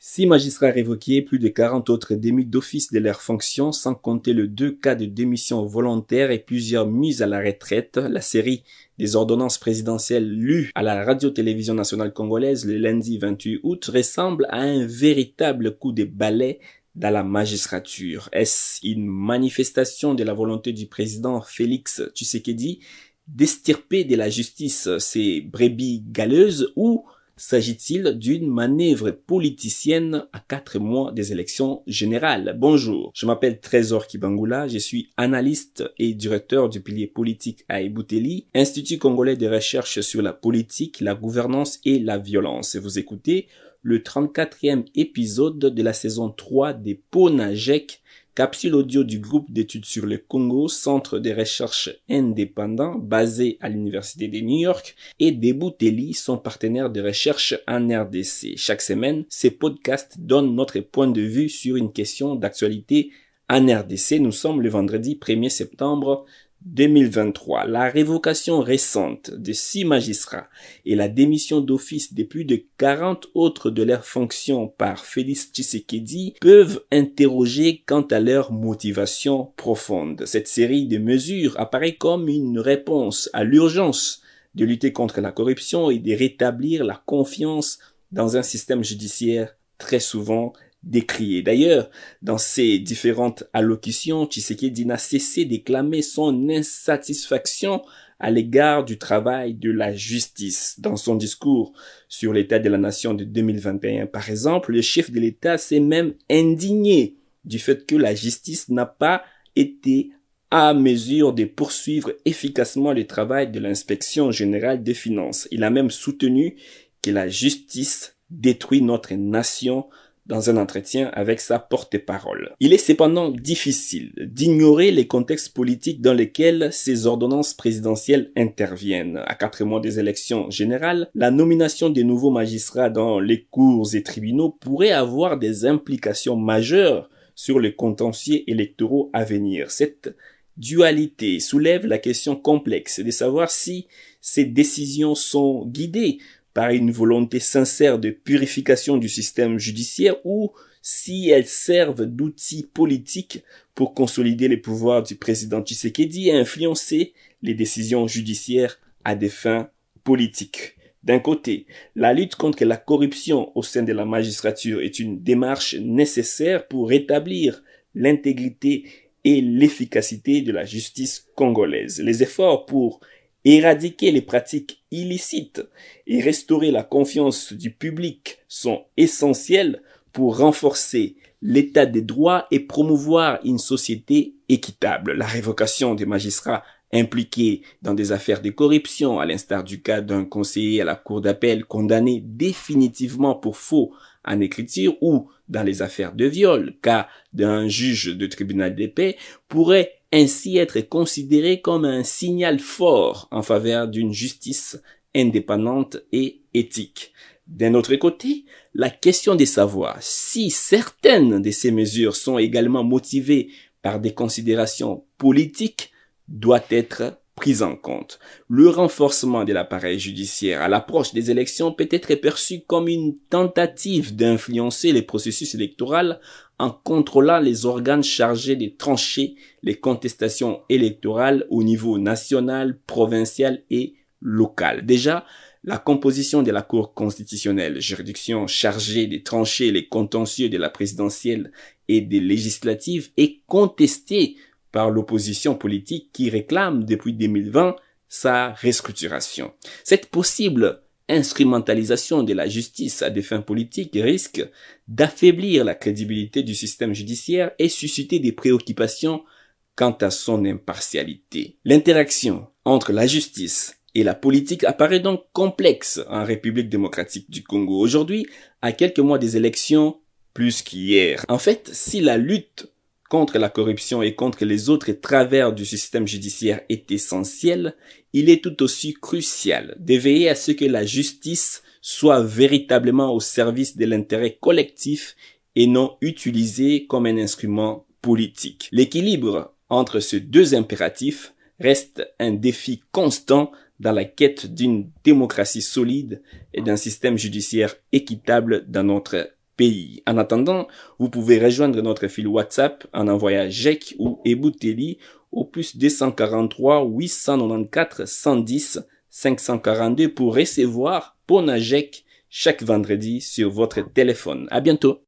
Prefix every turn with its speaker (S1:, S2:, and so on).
S1: 6 magistrats révoqués, plus de 40 autres démis d'office de leurs fonctions, sans compter les 2 cas de démission volontaire et plusieurs mises à la retraite. La série des ordonnances présidentielles lues à la radio-télévision nationale congolaise le lundi 28 août ressemble à un véritable coup de balai dans la magistrature. Est-ce une manifestation de la volonté du président Félix Tshisekedi d'extirper de la justice ces brebis galeuses ou s'agit-il d'une manœuvre politicienne à 4 mois des élections générales? Bonjour, je m'appelle Trésor Kibangula, je suis analyste et directeur du pilier politique à Ebouteli, Institut congolais de recherche sur la politique, la gouvernance et la violence. Vous écoutez le 34e épisode de la saison 3 des PONAGEC, capsule audio du groupe d'études sur le Congo, centre de recherche indépendant basé à l'Université de New York, et d'Ebouteli, son partenaire de recherche en RDC. Chaque semaine, ces podcasts donnent notre point de vue sur une question d'actualité en RDC. Nous sommes le vendredi 1er septembre 2023. La révocation récente de 6 magistrats et la démission d'office de plus de 40 autres de leurs fonctions par Félix Tshisekedi peuvent interroger quant à leur motivation profonde. Cette série de mesures apparaît comme une réponse à l'urgence de lutter contre la corruption et de rétablir la confiance dans un système judiciaire très souvent décrié. D'ailleurs, dans ses différentes allocutions, Tshisekedi n'a cessé d'exclamer son insatisfaction à l'égard du travail de la justice. Dans son discours sur l'état de la nation de 2021, par exemple, le chef de l'État s'est même indigné du fait que la justice n'a pas été à mesure de poursuivre efficacement le travail de l'inspection générale des finances. Il a même soutenu que la justice détruit notre nation dans un entretien avec sa porte-parole. Il est cependant difficile d'ignorer les contextes politiques dans lesquels ces ordonnances présidentielles interviennent. À 4 mois des élections générales, la nomination des nouveaux magistrats dans les cours et tribunaux pourrait avoir des implications majeures sur les contentieux électoraux à venir. Cette dualité soulève la question complexe de savoir si ces décisions sont guidées par une volonté sincère de purification du système judiciaire ou si elles servent d'outils politiques pour consolider les pouvoirs du président Tshisekedi et influencer les décisions judiciaires à des fins politiques. D'un côté, la lutte contre la corruption au sein de la magistrature est une démarche nécessaire pour rétablir l'intégrité et l'efficacité de la justice congolaise. Les efforts pour éradiquer les pratiques illicites et restaurer la confiance du public sont essentiels pour renforcer l'état des droits et promouvoir une société équitable. La révocation des magistrats impliqués dans des affaires de corruption, à l'instar du cas d'un conseiller à la cour d'appel condamné définitivement pour faux en écriture, ou dans les affaires de viol, cas d'un juge de tribunal de paix, pourrait ainsi être considéré comme un signal fort en faveur d'une justice indépendante et éthique. D'un autre côté, la question de savoir si certaines de ces mesures sont également motivées par des considérations politiques doit être prise en compte. Le renforcement de l'appareil judiciaire à l'approche des élections peut être perçu comme une tentative d'influencer les processus électoraux en contrôlant les organes chargés de trancher les contestations électorales au niveau national, provincial et local. Déjà, la composition de la Cour constitutionnelle, juridiction chargée de trancher les contentieux de la présidentielle et des législatives, est contestée par l'opposition politique qui réclame depuis 2020 sa restructuration. Cette possible instrumentalisation de la justice à des fins politiques risque d'affaiblir la crédibilité du système judiciaire et susciter des préoccupations quant à son impartialité. L'interaction entre la justice et la politique apparaît donc complexe en République démocratique du Congo. Aujourd'hui, à quelques mois des élections, plus qu'hier. En fait, si la lutte contre la corruption et contre les autres travers du système judiciaire est essentiel, il est tout aussi crucial de veiller à ce que la justice soit véritablement au service de l'intérêt collectif et non utilisée comme un instrument politique. L'équilibre entre ces deux impératifs reste un défi constant dans la quête d'une démocratie solide et d'un système judiciaire équitable dans notre pays. En attendant, vous pouvez rejoindre notre fil WhatsApp en envoyant JEC ou Ebouteli au plus 243 894 110 542 pour recevoir Pona JEC chaque vendredi sur votre téléphone. À bientôt.